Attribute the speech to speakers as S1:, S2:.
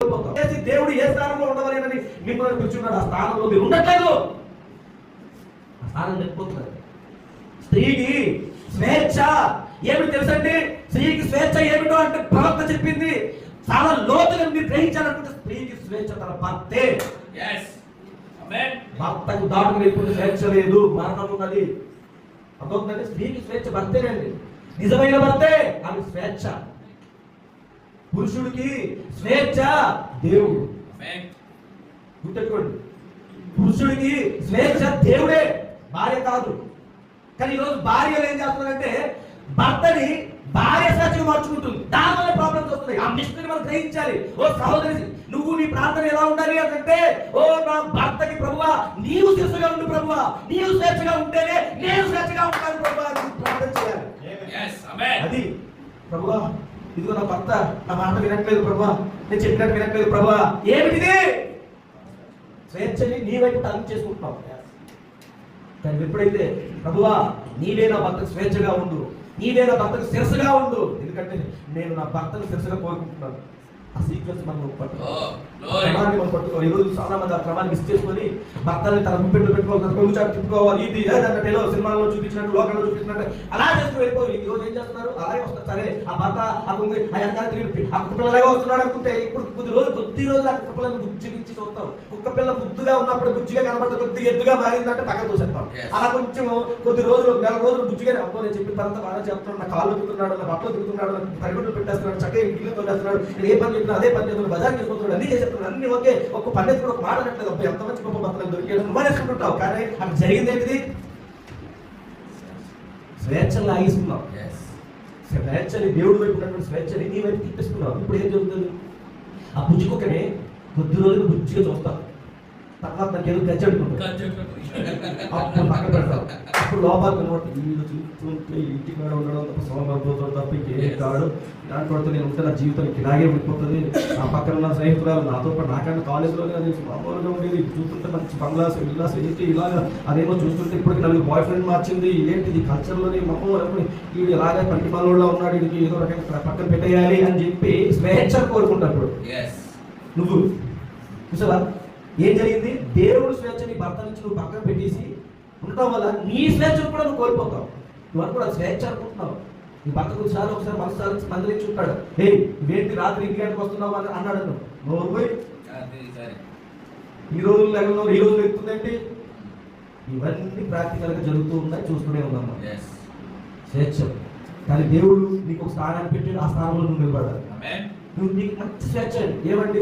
S1: దేవుడు ఏ స్థానంలో ఉండవలేనని మిమ్మల్ని పిలుచున్నాడు. ఆ స్థానంలో మీరు ఉండట్లేదు. ఆ స్థానం లేకపోతున్నారు. స్త్రీకి స్వేచ్ఛ ఏమిటి తెలుసండి? స్త్రీకి స్వేచ్ఛ ఏమిటో అంటే ప్రవక్త చెప్పింది. చాలా లోతుగా మీరు గ్రహించాలనుకుంటే స్త్రీకి స్వేచ్ఛ తన భర్తే. భర్తకు దాటుకు వెళ్ళిపోతే స్వేచ్ఛ లేదు, మరణం ఉన్నది. అదొకటి స్త్రీకి స్వేచ్ఛ భర్తేనండి. నిజమైన భర్తే ఆమె స్వేచ్ఛ. పురుషుడికి స్వేచ్ఛ దేవుడు. గుర్తెట్టుకోండి, పురుషుడికి స్వేచ్ఛ దేవుడే, భార్య కాదు. కానీ ఈరోజు భార్యలు ఏం చేస్తున్నారంటే భర్తని భార్య స్వేచ్ఛగా మార్చుకుంటుంది. దానివల్ల ప్రాబ్లమ్స్ వస్తున్నాయి. ఆ మిస్టరీ మనం గ్రహించాలి. ఓ సహోదరి, నువ్వు నీ ప్రార్థన ఎలా ఉండాలి అంటే, ఓ నా భర్తకి ప్రభువా నీవు శిరస్సుగా ఉండు, ప్రభువా నీవు స్వేచ్ఛగా ఉంటేనే నేను స్వేచ్ఛగా ఉంటాను ప్రభువా అని ప్రార్థన చేయాలి. అది ప్రభువా ఇదిగో నా భర్త నా మాట వినట్లేదు ప్రభువా, నేను చెప్పినట్టు వినట్లేదు ప్రభువా. ఏమిటిది? స్వేచ్ఛని నీ వైపు టర్న్ చేసుకుంటున్నావు. కానీ ఎప్పుడైతే ప్రభువా నీవే నా భర్తకు స్వేచ్ఛగా ఉండు, నీవే నా భర్తకు శిరస్సుగా ఉండు, ఎందుకంటే నేను నా భర్తను శిరస్సుగా కోరుకుంటున్నాను. ఆ సీక్వెన్స్ మనం క్రమాన్ని మనం పట్టుకోవాలి. ఈరోజు చాలా మంది ఆ క్రమాన్ని మిస్ చేసుకొని భర్తల్ని తన గుప్పెట్లో పెట్టుకోవాలి, కొంచెం తిప్పుకోవాలి. ఇది ఏదంటే సినిమాలో చూపించినట్టు, లోకంలో చూపించినట్టు అలా చేస్తూ వెళ్ళిపోయి ఈరోజు ఏం చేస్తున్నారు? అలాగే వస్తారు. సరే ఆ భర్త ఆ కుక్కపిల్ల అలాగే వస్తున్నాడు అనుకుంటే ఇప్పుడు కొద్ది రోజులు ఆ కుక్కపిల్లని బుజ్జిగించి చూస్తాం. కుక్క పిల్ల బుద్ధిగా ఉన్నప్పుడు బుజ్జిగా కనబడితే కొద్దిగా ఎద్దుగా మారిందంటే పక్కన చూసేస్తాం. అలా కొంచెం కొద్ది రోజులు నెల రోజులు బుజ్జిగా అబ్బో నేను చెప్పిన తర్వాత బాగా చెప్తున్నాడు, నా కాళ్ళు దిగుతున్నాడు, నా బట్టలు దిగుతున్నాడు, పరిగెట్లు పెట్టేస్తున్నాడు, చక్కగా ఇంటికి తోలేస్తున్నాడు, ఏ పని చెప్పినా అదే పని చేస్తున్నాడు, బజార్ చేసుకుంటున్నాడు, అన్ని చేసేస్తున్నాడు, అన్ని ఓకే. ఒక్క పండిత్ కూడా ఒక మాట అనట్లేదు. అబ్బా ఎంత మంచి గొప్ప భర్తలు దొరికాడు నువ్వేసుకుంటుంటావు. కానీ అక్కడ జరిగింది ఏంటిది? స్వేచ్ఛను లాగేసుకున్నావు. స్వేచ్ఛని దేవుడి వైపు ఉన్నటువంటి స్వేచ్ఛని నీ వైపు తిప్పిస్తున్నావు. ఇప్పుడు ఏం జరుగుతుంది? ఆ బుజ్జి కుక్కని కొద్ది రోజులు బుజ్జిగా చూస్తావు, తర్వాత నాకు ఏదో గజ్జడుకుంటావు, అప్పుడు పక్కన పెడతావు. అప్పుడు లోపాలు కనబడి వీళ్ళు చూస్తుంటే ఇంటికి కూడా ఉండడం తప్ప సోమరిపోతాడు తప్ప ఇంకేం కాడు, ఇలాంటి పడితే నేను ఉంటే నా జీవితం ఇలాగే ఉండిపోతుంది. నా పక్కన ఉన్న స్నేహితురాలు నాతో పాటు నాకన్నా కాలేజీలోనే అది మామూలుగా ఉండేది, చూస్తుంటే మంచి బంగ్లాస్ విల్లాస్ ఏంటి ఇలాగా, అదేమో చూస్తుంటే ఇప్పటికి నలుగురు బాయ్ ఫ్రెండ్ మార్చింది, ఏంటిది కల్చర్లోని మామూలు వీడు ఇలాగే పంటి పనుల్లో ఉన్నాడు, వీడికి ఏదో రకంగా పక్కన పెట్టేయాలి అని చెప్పి స్వేచ్ఛ కోరుకుంటాడు. నువ్వు చూసావా ఏం జరిగింది? దేవుడు స్వేచ్ఛ నీ భర్త నుంచి నువ్వు పక్కన పెట్టేసి ఉండటం వల్ల నీ స్వేచ్ఛను కూడా నువ్వు కోల్పోతావు. నువ్వు కూడా స్వేచ్ఛ అనుకుంటున్నావు. నీ భర్త ఒకసారి మనసు మందలించి ఉంటాడు, ఏ ఇవేంటి రాత్రి 2 గంటలకు వస్తున్నావు అని అన్నాడు. నువ్వు పోయి ఈ రోజులు లేకుండా ఈ రోజులు ఎక్కుతుందండి. ఇవన్నీ ప్రాక్టికల్గా జరుగుతూ ఉన్నాయి, చూస్తూనే ఉన్నాం. స్వేచ్ఛ. కానీ దేవుడు నీకు ఒక స్థానాన్ని పెట్టి ఆ స్థానంలో నువ్వు నిలబడాలి. నువ్వు నీకు మంచి స్వేచ్ఛ ఏమండి?